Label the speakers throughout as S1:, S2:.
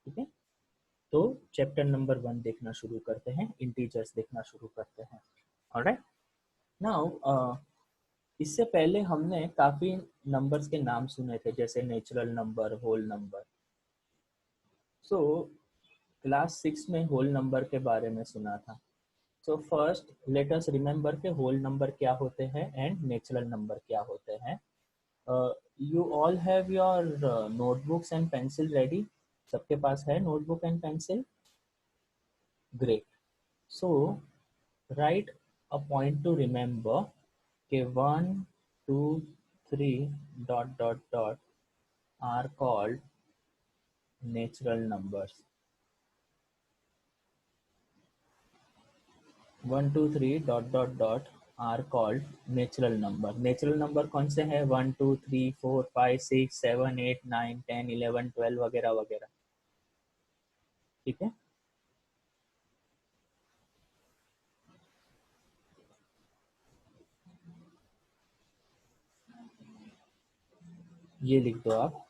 S1: ठीक है, तो चैप्टर नंबर 1 देखना शुरू करते हैं, इंटीजर्स देखना शुरू करते हैं। ऑलराइट, नाउ इससे पहले हमने काफ़ी नंबर्स के नाम सुने थे, जैसे natural number, whole number. So class 6 में होल नंबर के बारे में सुना था। So first let us remember के होल नंबर क्या होते हैं एंड नेचुरल नंबर क्या होते हैं। You all have your notebooks and pencil ready? सबके पास है notebook and pencil? Great. So write a point to remember के 1 2 3 dot dot dot are called natural numbers. 1 2 3 dot dot dot are called natural number. Natural number कौन से हैं? 1 2 3 4 5 6 7 8 9 10 11 12 वगैरह वगैरह। ठीक है, ये लिख दो आप।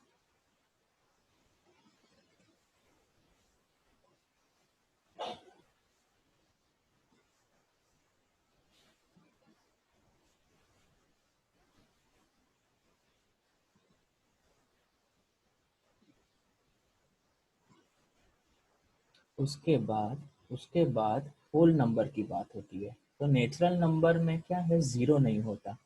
S1: उसके बाद होल नंबर की बात होती है। तो नेचुरल नंबर में क्या है? ज़ीरो नहीं होता।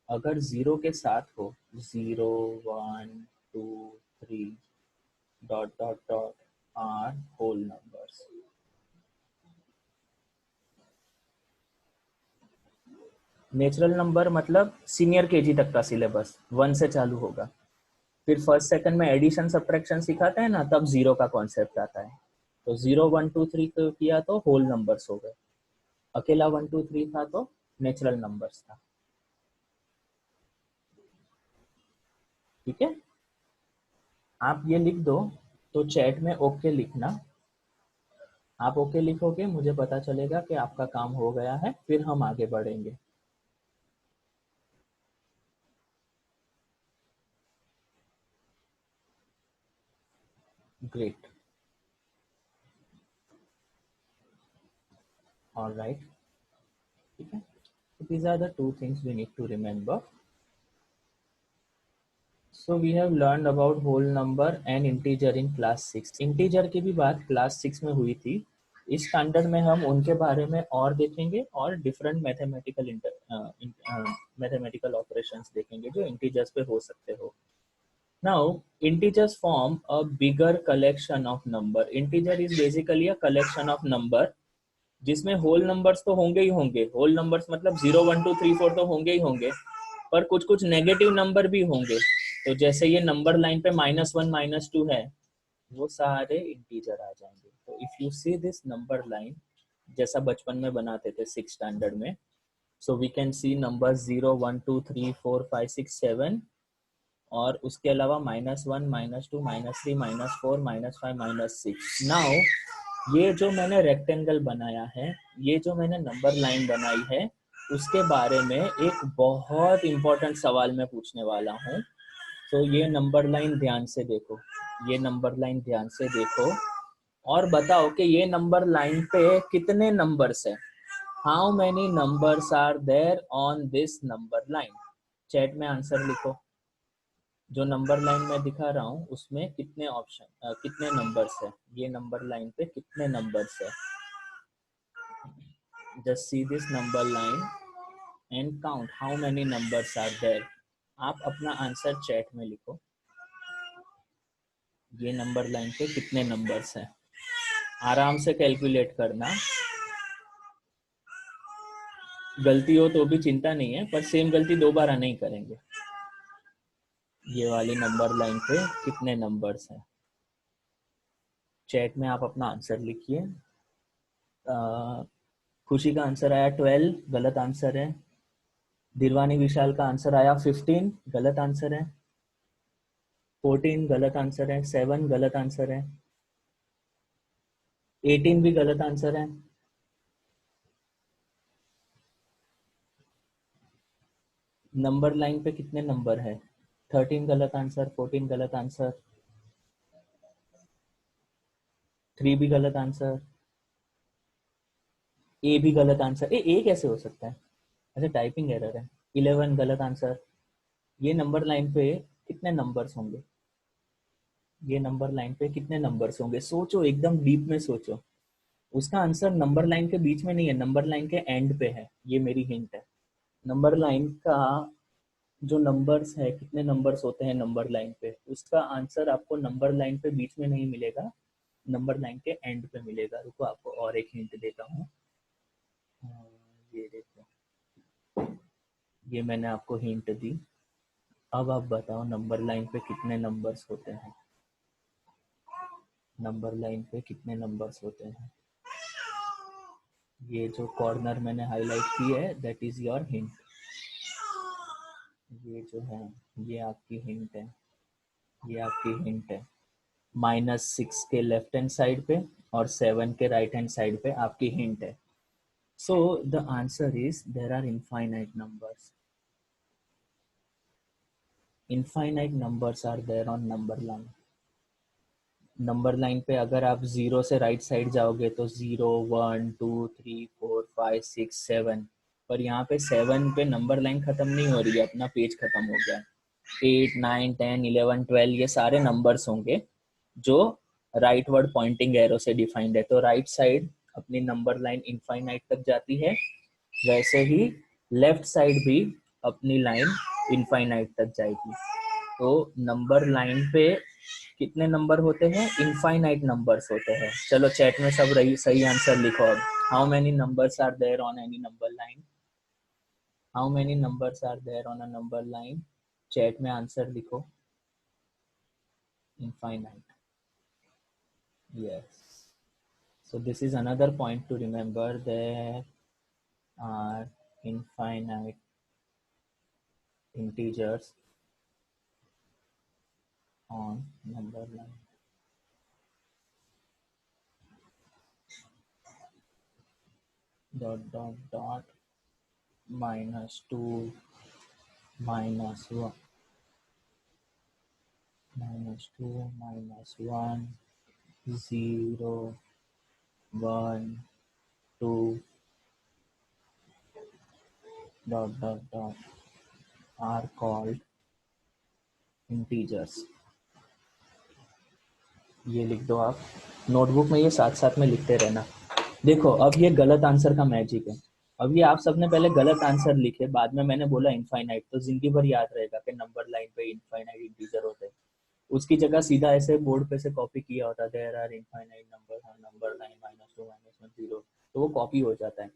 S1: अगर ज़ीरो के साथ हो, 0 1 2 3 dot dot dot are whole numbers. Natural number मतलब सीनियर केजी तक का सिलेबस 1 से चालू होगा। फिर फर्स्ट सेकंड में एडिशन सब्ट्रैक्शन सिखाते हैं ना, तब जीरो का कॉन्सेप्ट आता है। तो 0 1 2 3 को किया तो होल नंबर्स हो गए, अकेला 1 2 3 था तो नेचुरल नंबर्स था। ठीक है, आप ये लिख दो। तो चैट में ओके लिखना। आप ओके लिखोगे, मुझे पता चलेगा कि आपका काम हो गया है, फिर हम आगे बढ़ेंगे। Great, alright. ठीक है, these are the two things we need to remember. So we have learned about whole number and integer in class 6. integer की भी बात class 6 में हुई थी। इस स्टैंडर्ड में हम उनके बारे में और देखेंगे और डिफरेंट मैथमेटिकल ऑपरेशंस देखेंगे जो इंटीजर्स पे हो सकते हो। Now integers form a bigger collection of number. Integer is basically a collection of number जिसमें होल नंबर्स तो होंगे ही होंगे। होल नंबर्स मतलब 0 1 2 3 4 तो होंगे ही होंगे, पर कुछ कुछ नेगेटिव नंबर भी होंगे। तो जैसे ये नंबर लाइन पे -1 -2 है, वो सारे इंटीजर आ जाएंगे। तो if you see this number line, जैसा बचपन में बनाते थे 6 स्टैंडर्ड में, so we can see number 0 1 2 3 4 5 6 7, और उसके अलावा -1 -2 -3 -4 -5 -6। नाउ ये जो मैंने रेक्टेंगल बनाया है, ये जो मैंने नंबर लाइन बनाई है, उसके बारे में एक बहुत इंपॉर्टेंट सवाल मैं पूछने वाला हूँ। तो ये नंबर लाइन ध्यान से देखो, ये नंबर लाइन ध्यान से देखो और बताओ कि ये नंबर लाइन पे कितने नंबर्स है। How many numbers are there on this number line? Chat में आंसर लिखो। जो नंबर लाइन में दिखा रहा हूँ उसमें कितने ऑप्शन, कितने नंबर्स है, ये नंबर लाइन पे कितने नंबर्स है। Just see this number line and count how many numbers are there. आप अपना आंसर चैट में लिखो, ये नंबर लाइन पे कितने नंबर्स हैं। आराम से कैलकुलेट करना, गलती हो तो भी चिंता नहीं है, पर सेम गलती दोबारा नहीं करेंगे। ये वाली नंबर लाइन पे कितने नंबर्स हैं, चैट में आप अपना आंसर लिखिए। खुशी का आंसर आया 12, गलत आंसर है। दिलवानी विशाल का आंसर आया 15, गलत आंसर है। 14 गलत आंसर है। 7 गलत आंसर है। 18 भी गलत आंसर है। नंबर लाइन पे कितने नंबर है? 13 गलत आंसर, 14 गलत आंसर। 3 भी गलत आंसर, ए भी गलत आंसर। ए कैसे हो सकता है? अच्छा टाइपिंग एरर है। 11 गलत आंसर। ये नंबर लाइन पे कितने नंबर्स होंगे? ये नंबर लाइन पे कितने नंबर्स होंगे? सोचो, एकदम डीप में सोचो। उसका आंसर नंबर लाइन के बीच में नहीं है, नंबर लाइन के एंड पे है। ये मेरी हिंट है। नंबर लाइन का जो नंबर्स है, कितने नंबर्स होते हैं नंबर लाइन पे, उसका आंसर आपको नंबर लाइन पे बीच में नहीं मिलेगा, नंबर लाइन के एंड पे मिलेगा। रुको आपको और एक हिंट देता हूँ। ये देखो, ये मैंने आपको हिंट दी। अब आप बताओ नंबर लाइन पे कितने नंबर्स होते हैं? नंबर लाइन पे कितने नंबर्स होते हैं? ये जो कॉर्नर मैंने हाईलाइट की है, दैट इज योर हिंट। ये जो है, ये आपकी हिंट है, ये आपकी हिंट है। -6 के लेफ्ट हैंड साइड पे और 7 के राइट हैंड साइड पे आपकी हिंट है। So the answer is there are infinite numbers. Infinite numbers are there on number line. Number line पे अगर आप 0 से राइट साइड जाओगे तो 0, 1, 2, 3, 4, 5, 6, 7, पर यहाँ पे 7 पे नंबर लाइन खत्म नहीं हो रही है, अपना पेज खत्म हो गया। 8, 9, 10, 11, 12 ये सारे नंबर्स होंगे जो राइट वर्ड पॉइंटिंग एरो से डिफाइंड है। तो राइट साइड अपनी नंबर लाइन इनफाइनाइट तक जाती है, वैसे ही लेफ्ट साइड भी अपनी लाइन इनफाइनाइट तक जाएगी। तो नंबर लाइन पे कितने नंबर होते हैं? इनफाइनाइट नंबर्स होते हैं। चलो चैट में सब रही सही आंसर लिखो अब। How many numbers are there on any number line? How many numbers are there on a number line? Chat में आंसर लिखो। Infinite. Yes. So this is another point to remember. There are infinite integers on number line. Dot dot dot -2 -1 -2 -1 0 1 2 dot dot dot are called integers. ये लिख दो आप notebook में, ये साथ साथ में लिखते रहना। देखो अब ये गलत आंसर का मैजिक है। अब ये आप सबने पहले गलत आंसर लिखे, बाद में मैंने बोला इनफाइनाइट, तो जिंदगी भर याद रहेगा कि नंबर लाइन पे इनफाइनाइट इंटीजर होते हैं। उसकी जगह सीधा ऐसे बोर्ड पे से कॉपी किया होता, there are infinite number on number line -2 -1 0, तो वो कॉपी हो जाता है।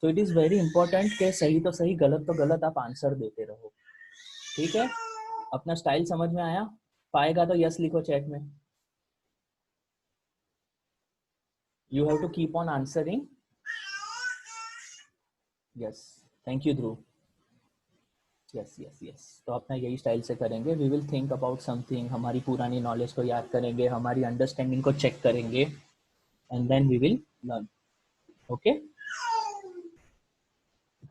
S1: तो इट इज वेरी इंपॉर्टेंट कि सही तो सही, गलत तो गलत आप आंसर देते रहो। ठीक है, अपना स्टाइल समझ में आया? पाएगा तो यस लिखो चैट में। You have to keep on answering. Yes, thank you Dhruv. Yes. तो अपना यही स्टाइल से करेंगे। We will think about something, हमारी पुरानी नॉलेज को याद करेंगे, हमारी अंडरस्टैंडिंग को चेक करेंगे, and then we will learn. Okay?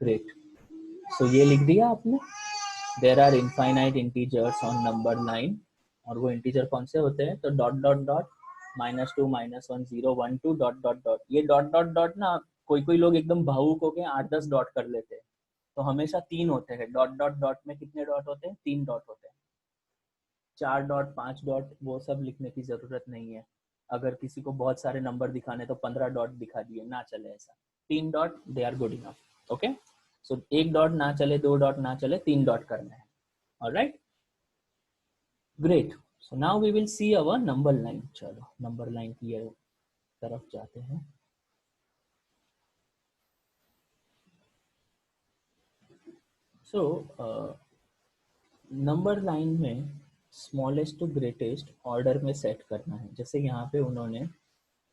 S1: Great. So ये लिख दिया आपने? There are infinite integers on number line. और वो इंटीजर कौन से होते हैं? तो dot dot dot -2 -1 0 1 2 dot dot dot. ये डॉट डॉट डॉट ना, कोई लोग एकदम भावुक होके 8-10 डॉट कर लेते हैं, तो हमेशा 3 होते हैं। डॉट डॉट डॉट में कितने डॉट होते हैं? 3 डॉट होते हैं। 4 डॉट 5 डॉट वो सब लिखने की जरूरत नहीं है। अगर किसी को बहुत सारे नंबर दिखाने तो 15 डॉट दिखा दिए, ना चले ऐसा। 3 dot they are good enough. Okay, so 1 dot ना चले, 2 डॉट ना चले, 3 डॉट करना है। Alright, great. So now we will see our number line. चलो नंबर लाइन की तरफ जाते हैं। सो नंबर लाइन में स्मॉलेस्ट टू ग्रेटेस्ट ऑर्डर में सेट करना है। जैसे यहाँ पे उन्होंने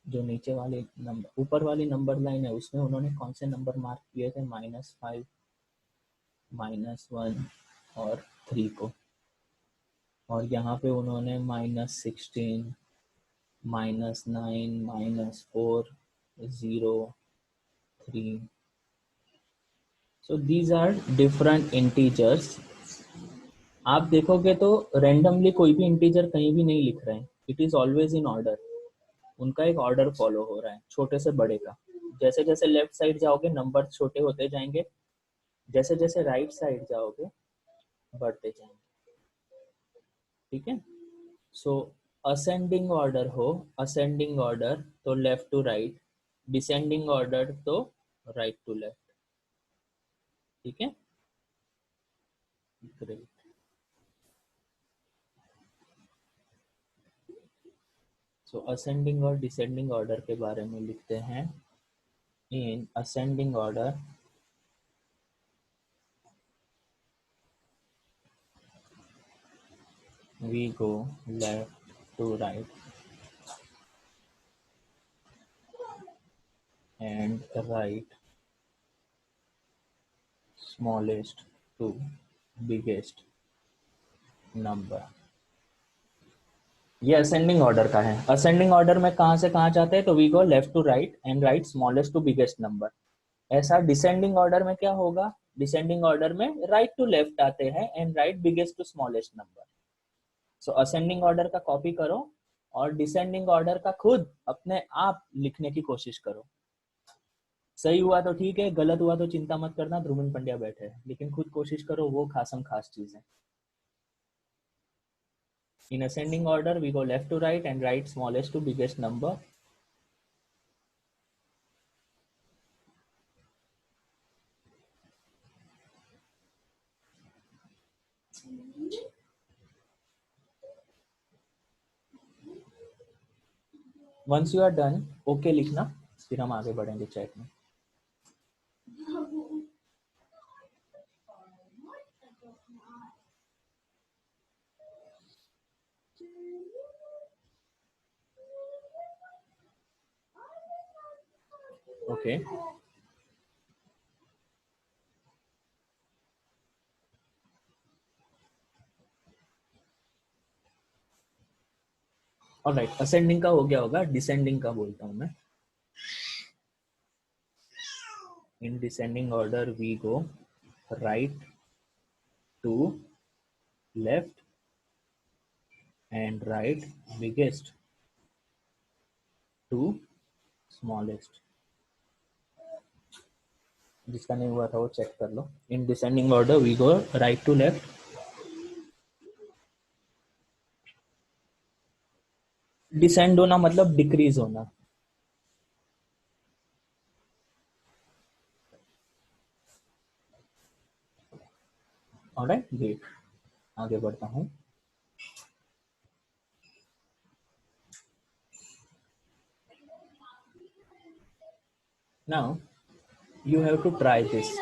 S1: जो नीचे वाले नंबर, ऊपर वाली नंबर लाइन है, उसमें उन्होंने कौन से नंबर मार्क किए थे? -5 -1 और 3 को। और यहाँ पे उन्होंने -16 -9 -4 0 3। So these are different integers. आप देखोगे तो रेंडमली कोई भी इंटीजर कहीं भी नहीं लिख रहे हैं, it is always in order. उनका एक ऑर्डर फॉलो हो रहा है छोटे से बड़े का। जैसे जैसे लेफ्ट साइड जाओगे नंबर छोटे होते जाएंगे, जैसे जैसे राइट साइड जाओगे बढ़ते जाएंगे। ठीक है, सो असेंडिंग ऑर्डर हो, असेंडिंग ऑर्डर तो left to right, descending order तो राइट टू लेफ्ट। ठीक है, ग्रेट। सो असेंडिंग और डिसेंडिंग ऑर्डर के बारे में लिखते हैं। In ascending order we go left to right and right smallest to biggest number। ये असेंडिंग ऑर्डर का है। असेंडिंग ऑर्डर में कहाँ से कहाँ जाते हैं, तो we go left to right and right smallest to biggest number. ऐसा डिसेंडिंग ऑर्डर में क्या होगा, डिसेंडिंग ऑर्डर में राइट टू लेफ्ट आते हैं and right biggest to smallest number. So ascending order का कॉपी करो और डिसेंडिंग ऑर्डर का खुद अपने आप लिखने की कोशिश करो। सही हुआ तो ठीक है, गलत हुआ तो चिंता मत करना, ध्रुवन पंड्या बैठे हैं, लेकिन खुद कोशिश करो, वो खासम खास चीज है। In ascending order, we go left to right and right smallest to biggest number. Once you are done, okay लिखना, फिर हम आगे बढ़ेंगे चैट में। Okay. ऑलराइट, असेंडिंग का हो गया होगा, डिसेंडिंग का बोलता हूँ मैं। In descending order, we go right to left and right biggest to smallest। जिसका नहीं हुआ था वो चेक कर लो। In descending order, we go right to left, descend होना मतलब डिक्रीज होना। ऑलराइट, ग्रेट, आगे बढ़ता हूँ। Now you have to try this.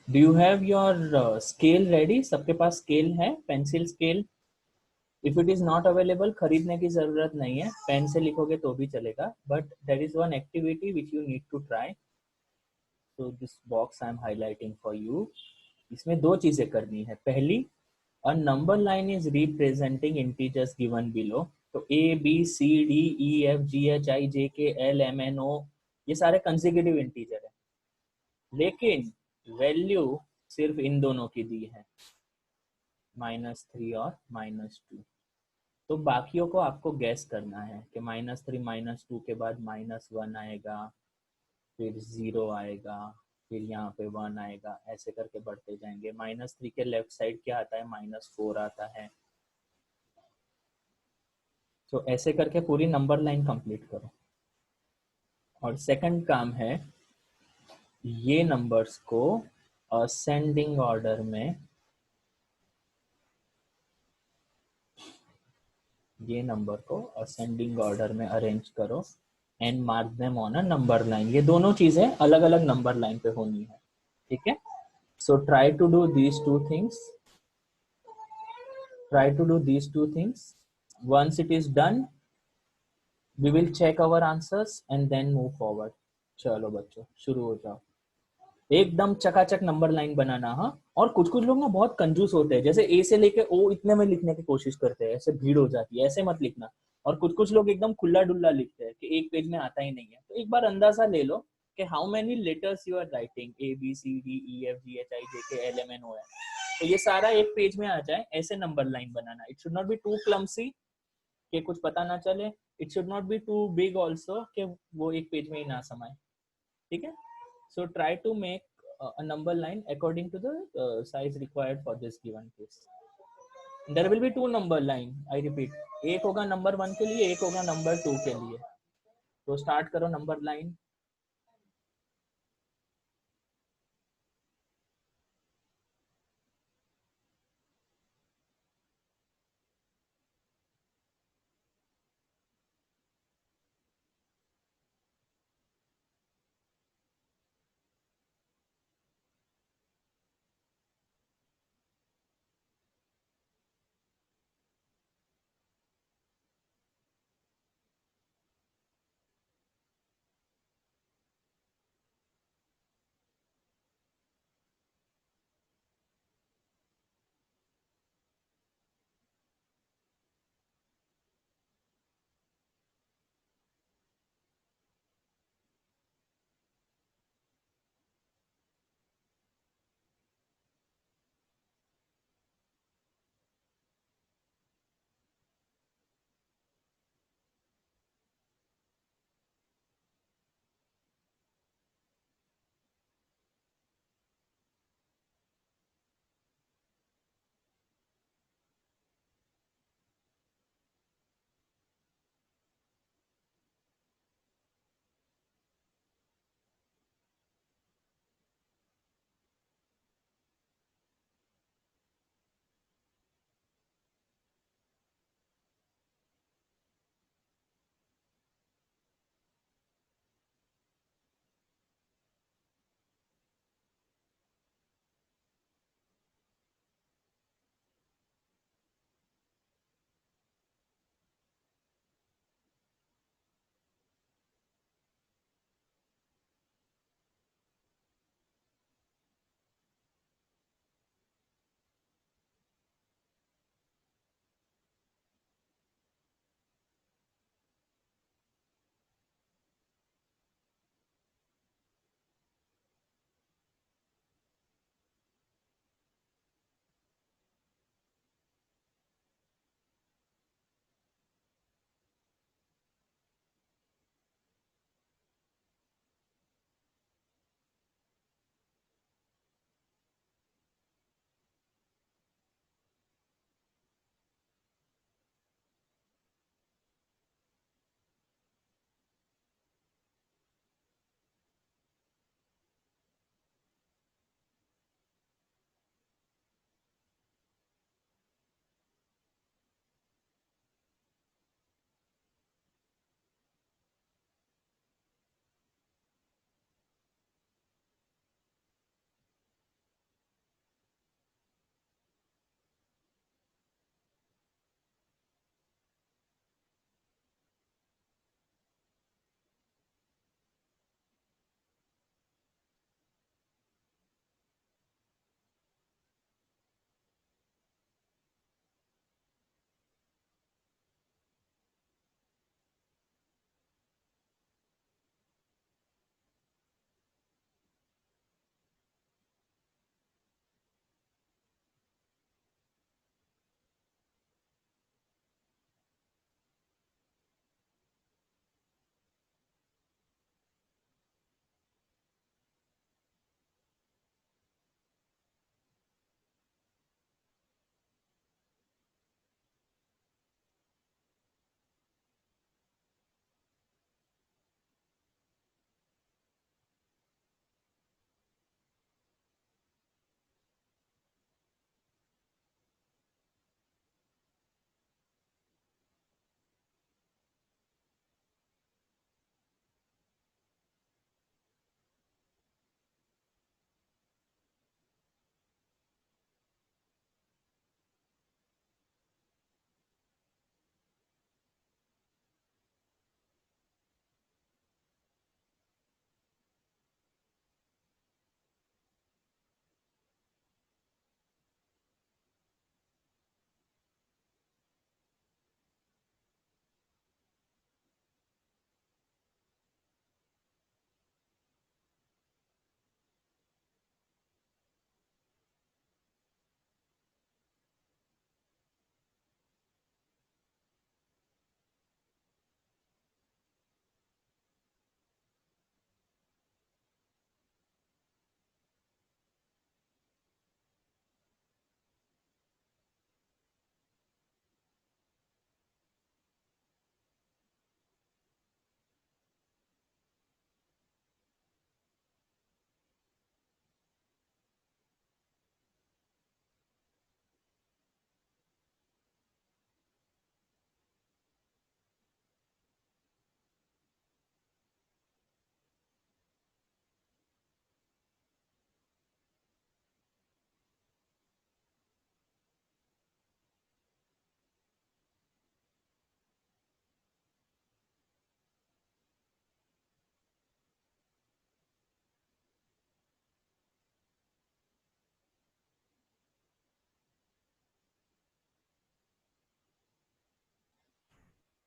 S1: Do you have your scale ready? सबके पास स्केल है, pencil scale? If it is not available, खरीदने की जरूरत नहीं है, पेन से लिखोगे तो भी चलेगा, but there is one activity which you need to try. तो this box I am highlighting for you. इसमें दो चीजें करनी है। पहली, a number line is representing integers given below. तो A B C D E F G H I J K L M N O, ये सारे कंसेक्यूटिव इंटीजर है, लेकिन वैल्यू सिर्फ इन दोनों की दी है, -3 और -2। तो बाकियों को आपको गैस करना है कि -3 -2 के बाद -1 आएगा, फिर 0 आएगा, फिर यहाँ पे 1 आएगा, ऐसे करके बढ़ते जाएंगे। -3 के लेफ्ट साइड क्या आता है, -4 आता है। तो ऐसे करके पूरी नंबर लाइन कंप्लीट करो। और सेकंड काम है, ये नंबर्स को असेंडिंग ऑर्डर में, ये नंबर को असेंडिंग ऑर्डर में अरेंज करो and mark them on a number line. ये दोनों चीजें अलग अलग नंबर लाइन पे होनी है। ठीक है, so try to do these two things, try to do these two things. Once it is done, we will check our answers and then move forward. चलो बच्चों, शुरू हो जाओ। एकदम चकाचक नंबर लाइन बनाना। हाँ, और कुछ कुछ लोग ना बहुत कंजूस होते हैं, जैसे ए से लेके ओ इतने में लिखने की कोशिश करते हैं, ऐसे भीड़ हो जाती है, ऐसे मत लिखना। और कुछ कुछ लोग एकदम खुला डुल्ला लिखते हैं कि एक पेज में आता ही नहीं है। तो एक बार अंदाजा ले लो कि how many letters you are writing, A B C D E F G H I J K L M N O है। तो ये सारा एक पेज में आ जाए, ऐसे नंबर लाइन बनाना। It should not be too clumsy, कि कुछ पता ना चले. It should not be too big also कि वो एक पेज में ही ना समाए. ठीक है. So try to make a number line according to the size required for this given case. There will be two number line, I repeat. एक होगा नंबर 1 के लिए, एक होगा नंबर 2 के लिए. तो स्टार्ट करो number line.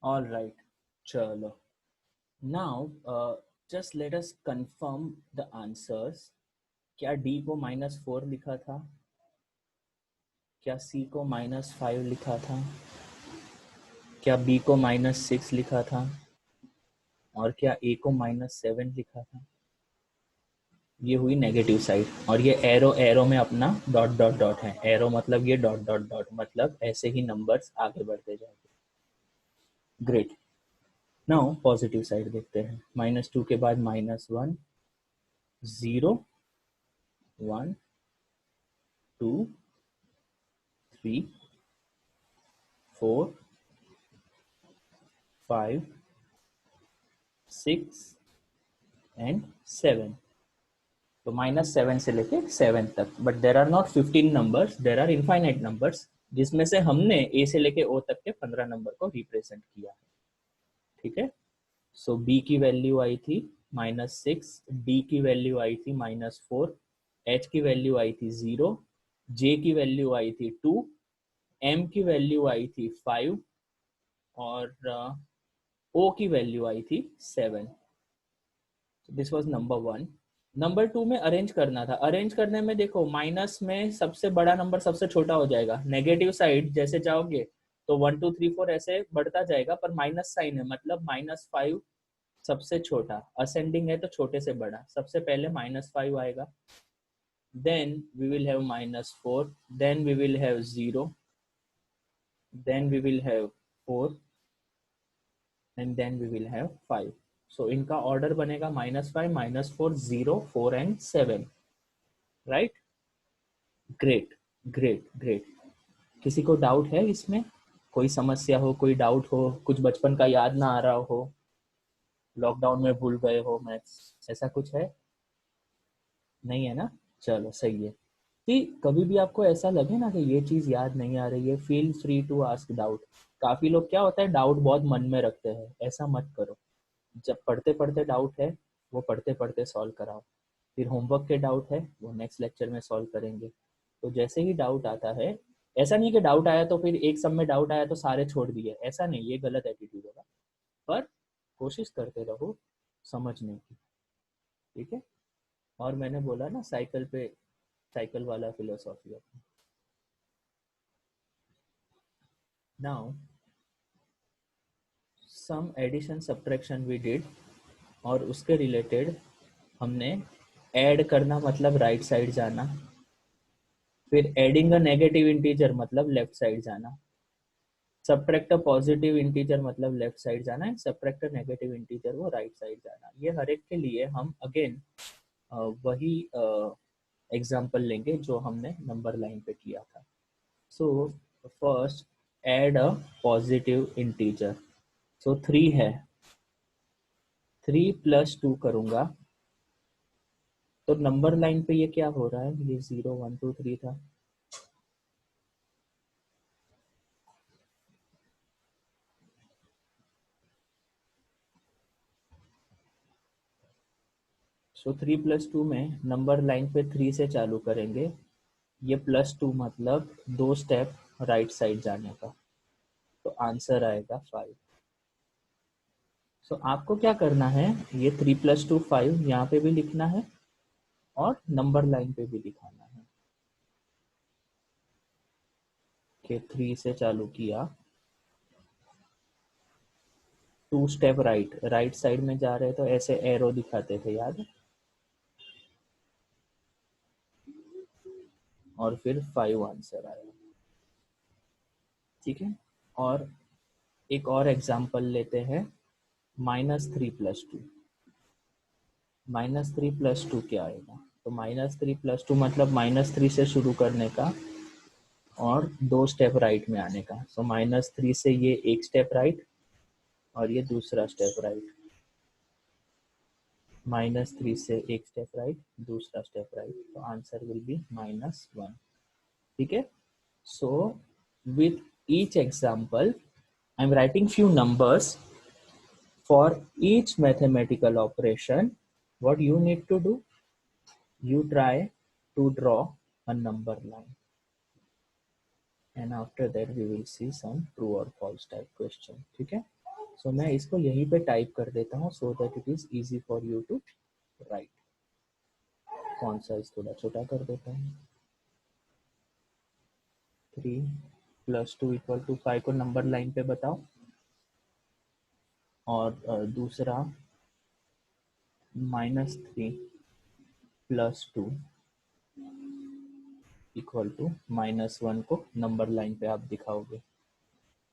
S1: All right, chalo. Now just let us confirm the answers. क्या D को -4 लिखा था? क्या C को -5 लिखा था? क्या B को -6 लिखा था? और क्या A को -7 लिखा था? ये हुई नेगेटिव साइड, और ये एरो एरो में अपना डॉट डॉट डॉट है। एरो मतलब ये डॉट डॉट डॉट, मतलब ऐसे ही नंबर्स आगे बढ़ते जाएंगे। ग्रेट। नाउ पॉजिटिव साइड देखते हैं। -2 के बाद -1, 0, 1, 2, 3, 4, 5, 6 एंड 7। तो -7 से लेके 7 तक, but there are not 15 numbers, there are infinite numbers, जिसमें से हमने ए से लेके ओ तक के 15 नंबर को रिप्रेजेंट किया है। ठीक है, सो बी की वैल्यू आई थी -6, डी की वैल्यू आई थी -4, एच की वैल्यू आई थी 0, जे की वैल्यू आई थी 2, एम की वैल्यू आई थी 5, और ओ की वैल्यू आई थी 7। This was number 1। नंबर 2 में अरेंज करना था। अरेंज करने में देखो, माइनस में सबसे बड़ा नंबर सबसे छोटा हो जाएगा। नेगेटिव साइड जैसे जाओगे तो 1 2 3 4 ऐसे बढ़ता जाएगा, पर माइनस साइन है, मतलब -5 सबसे छोटा। असेंडिंग है तो छोटे से बड़ा, सबसे पहले -5 आएगा, then we will have -4, then we will have 0, then we will have 4, and then we will have 5. So इनका ऑर्डर बनेगा -5, -4, 0, 4 and 7, right. Great great great. किसी को डाउट है इसमें? कोई समस्या हो, कोई डाउट हो, कुछ बचपन का याद ना आ रहा हो, लॉकडाउन में भूल गए हो मैथ्स, ऐसा कुछ है? नहीं है ना? चलो सही है। कि कभी भी आपको ऐसा लगे ना कि ये चीज़ याद नहीं आ रही है, feel free to ask doubt. काफ़ी लोग क्या होता है, डाउट बहुत मन में रखते हैं, ऐसा मत करो। जब पढ़ते पढ़ते डाउट है, वो पढ़ते पढ़ते सॉल्व कराओ। फिर होमवर्क के डाउट है, वो नेक्स्ट लेक्चर में सॉल्व करेंगे। तो जैसे ही डाउट आता है, ऐसा नहीं कि डाउट आया तो फिर एक सब में डाउट आया तो सारे छोड़ दिए, ऐसा नहीं, ये गलत एटीट्यूड होगा। पर कोशिश करते रहो समझने की, ठीक है। और मैंने बोला ना, साइकिल पे साइकिल वाला फिलोसॉफी अपना। Now some addition subtraction we did, और उसके रिलेटेड हमने ऐड करना मतलब राइट साइड जाना, फिर एडिंग अ नेगेटिव इंटीजर मतलब लेफ्ट साइड जाना, सब्ट्रैक्ट अ पॉजिटिव इंटीजर मतलब लेफ्ट साइड जाना है, सब्ट्रैक्ट अ नेगेटिव इंटीजर वो राइट साइड जाना। ये हर एक के लिए हम अगेन वही एग्जाम्पल लेंगे जो हमने नंबर लाइन पे किया था। So first, add a positive integer. So 3 है, 3 + 2 करूंगा तो नंबर लाइन पे ये क्या हो रहा है, ये 0 1 2 3 था। सो 3 + 2 में नंबर लाइन पे 3 से चालू करेंगे, ये +2 मतलब 2 स्टेप राइट साइड जाने का, तो आंसर आएगा 5। सो आपको क्या करना है, ये 3 + 2 5 यहाँ पे भी लिखना है और नंबर लाइन पे भी दिखाना है कि 3 से चालू किया, 2 स्टेप राइट, राइट साइड में जा रहे तो ऐसे एरो दिखाते थे, याद है? और फिर 5 आंसर आया, ठीक है। और एक और एग्जांपल लेते हैं, -3 + 2। -3 + 2 क्या आएगा, तो -3 + 2 मतलब -3 से शुरू करने का और 2 स्टेप राइट में आने का। सो -3 से ये एक स्टेप राइट और ये दूसरा स्टेप राइट, -3 से एक स्टेप राइट, दूसरा स्टेप राइट, तो आंसर विल बी -1, ठीक है। So with each example I am writing few numbers for each mathematical operation. What you need to do, you try to draw a number line, and after that we will see some true or false type question, ठीक है। सो मैं इसको यहीं पे type कर देता हूँ so that it is easy for you to write. Font size थोड़ा छोटा कर देता हूँ। 3 + 2 = 5 को नंबर लाइन पे बताओ। और दूसरा -3 + 2 = -1 को नंबर लाइन पे आप दिखाओगे।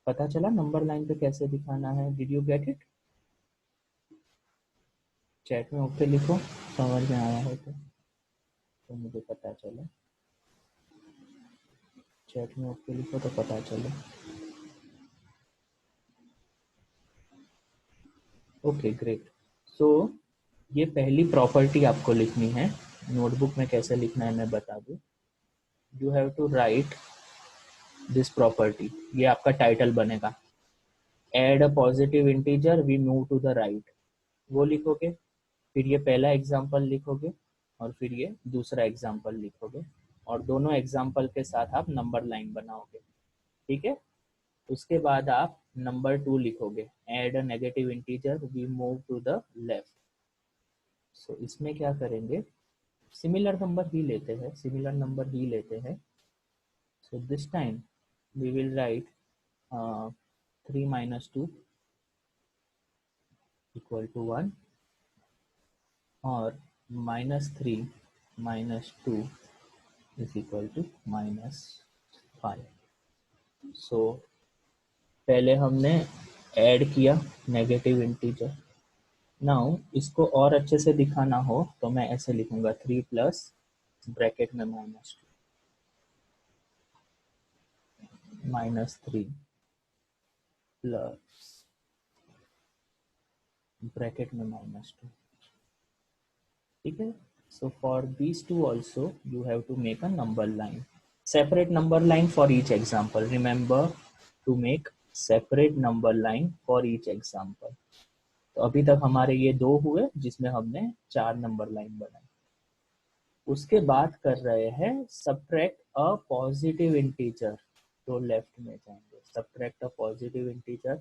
S1: पता चला नंबर लाइन पे कैसे दिखाना है? Did you get it? Chat में ओके लिखो समझ में आया हो तो मुझे पता चले। चैट में ओके लिखो तो पता चले। Okay great. सो ये पहली प्रॉपर्टी आपको लिखनी है। नोटबुक में कैसे लिखना है मैं बता दूं। You have to write this property. ये आपका टाइटल बनेगा। Add a positive integer we move to the right, वो लिखोगे। फिर ये पहला एग्जाम्पल लिखोगे और फिर ये दूसरा एग्जाम्पल लिखोगे और दोनों एग्जाम्पल के साथ आप नंबर लाइन बनाओगे। ठीक है। उसके बाद आप नंबर 2 लिखोगे। Add a negative integer we move to the left. So इसमें क्या करेंगे, सिमिलर नंबर ही लेते हैं, सिमिलर नंबर ही लेते हैं। So this time we will write 3 - 2 = 1 और -3 - 2 = -5। सो पहले हमने ऐड किया नेगेटिव इंटीजर। नाउ इसको और अच्छे से दिखाना हो तो मैं ऐसे लिखूंगा 3 प्लस ब्रैकेट में -3 प्लस ब्रैकेट में -2। ठीक है। So for these two also you have to make a number line, separate number line for each example. Remember to make separate number line for each example. तो अभी तक हमारे ये 2 हुए जिसमें हमने 4 नंबर लाइन बनाई। उसके बाद कर रहे हैं सब्ट्रैक्ट अ पॉजिटिव इंटीजर, तो लेफ्ट में जाएंगे। सब्ट्रैक्ट अ पॉजिटिव इंटीजर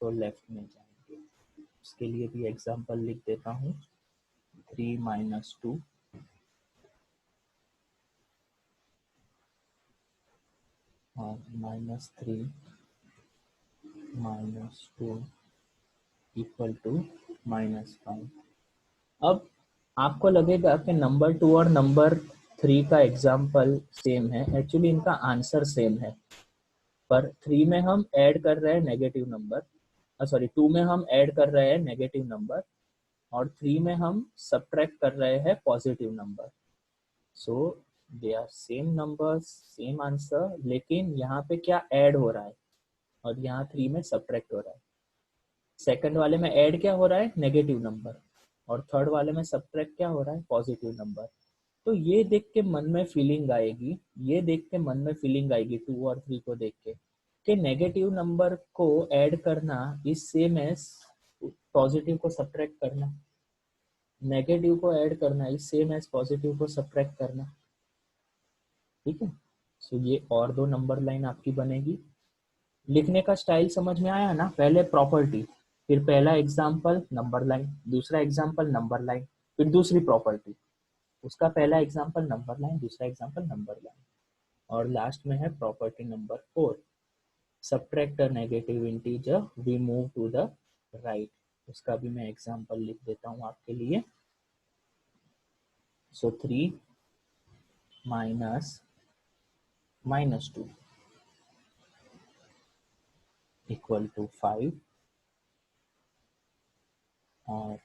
S1: तो लेफ्ट में जाएंगे। उसके लिए भी एग्जांपल लिख देता हूँ। 3 - 2 और -3 - 2 = -5। अब आपको लगेगा कि नंबर 2 और नंबर 3 का एग्जाम्पल सेम है। एक्चुअली इनका आंसर सेम है, पर 3 में हम ऐड कर रहे हैं नेगेटिव नंबर, सॉरी 2 में हम ऐड कर रहे हैं नेगेटिव नंबर और 3 में हम सब्ट्रैक्ट कर रहे हैं positive number. So they are same numbers, same answer, लेकिन यहाँ पे क्या ऐड हो रहा है और यहाँ 3 में सब्ट्रैक्ट हो रहा है। सेकंड वाले में ऐड क्या हो रहा है, नेगेटिव नंबर, और थर्ड वाले में सब्ट्रैक्ट क्या हो रहा है, पॉजिटिव नंबर। तो ये देख के मन में फीलिंग आएगी, ये देख के मन में फीलिंग आएगी 2 और 3 को देख के कि नेगेटिव नंबर को ऐड करना इज सेम एज पॉजिटिव को सब्ट्रैक्ट करना, नेगेटिव को ऐड करना इज सेम एज पॉजिटिव को सब्ट्रैक्ट करना। ठीक है। सो ये और 2 नंबर लाइन आपकी बनेगी। लिखने का स्टाइल समझ में आया ना? पहले प्रॉपर्टी, फिर पहला एग्जाम्पल नंबर लाइन, दूसरा एग्जाम्पल नंबर लाइन, फिर दूसरी प्रॉपर्टी, उसका पहला एग्जाम्पल नंबर लाइन, दूसरा एग्जाम्पल नंबर लाइन, और लास्ट में है property number 4, subtract a negative integer we move to the right. उसका भी मैं एग्जाम्पल लिख देता हूँ आपके लिए। सो 3 - -2 = 5 और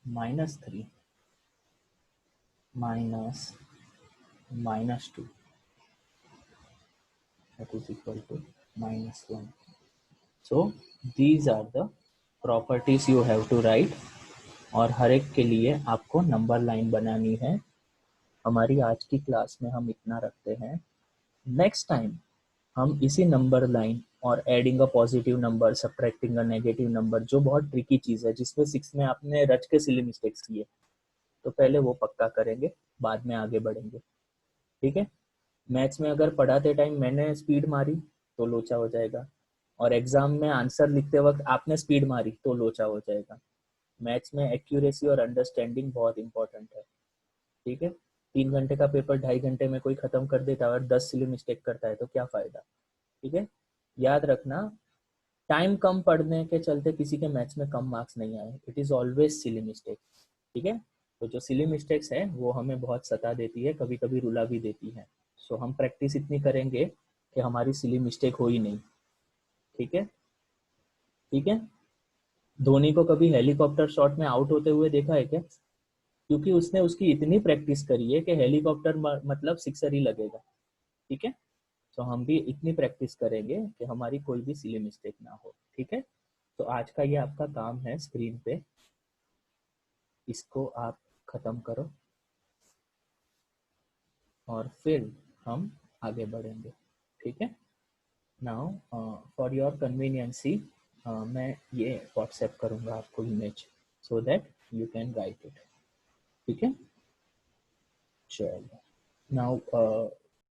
S1: -3 -2 that is equal to -1. So these are the properties you have to write, और हर एक के लिए आपको नंबर लाइन बनानी है। हमारी आज की क्लास में हम इतना रखते हैं। नेक्स्ट टाइम हम इसी नंबर लाइन और adding a positive number, subtracting a negative number, जो बहुत ट्रिकी चीज़ है जिसमें 6 में आपने रच के सिली मिस्टेक्स किए, तो पहले वो पक्का करेंगे, बाद में आगे बढ़ेंगे। ठीक है। मैथ्स में अगर पढ़ाते टाइम मैंने स्पीड मारी तो लोचा हो जाएगा, और एग्जाम में आंसर लिखते वक्त आपने स्पीड मारी तो लोचा हो जाएगा। मैथ्स में एक्यूरेसी और अंडरस्टैंडिंग बहुत इंपॉर्टेंट है, ठीक है। 3 घंटे का पेपर 2.5 घंटे में कोई खत्म कर देता है और 10 सिली मिस्टेक करता है तो क्या फायदा, ठीक है। याद रखना, टाइम कम पढ़ने के चलते किसी के मैथ्स में कम मार्क्स नहीं आए, it is always silly mistake, ठीक है। तो जो सिली मिस्टेक्स है वो हमें बहुत सता देती है, कभी कभी रुला भी देती है। सो हम प्रैक्टिस इतनी करेंगे कि हमारी सिली मिस्टेक हो ही नहीं, ठीक है, ठीक है। धोनी को कभी हेलीकॉप्टर शॉट में आउट होते हुए देखा है क्या? क्योंकि उसने उसकी इतनी प्रैक्टिस करी है कि हेलीकॉप्टर मतलब सिक्सर ही लगेगा, ठीक है। तो हम भी इतनी प्रैक्टिस करेंगे कि हमारी कोई भी सिली मिस्टेक ना हो, ठीक है। तो आज का ये आपका काम है स्क्रीन पे, इसको आप खत्म करो और फिर हम आगे बढ़ेंगे, ठीक है। नाउ फॉर योर कन्वीनियंसी मैं ये व्हाट्सएप करूँगा आपको image, so that you can write it, ठीक है। चलो, नाउ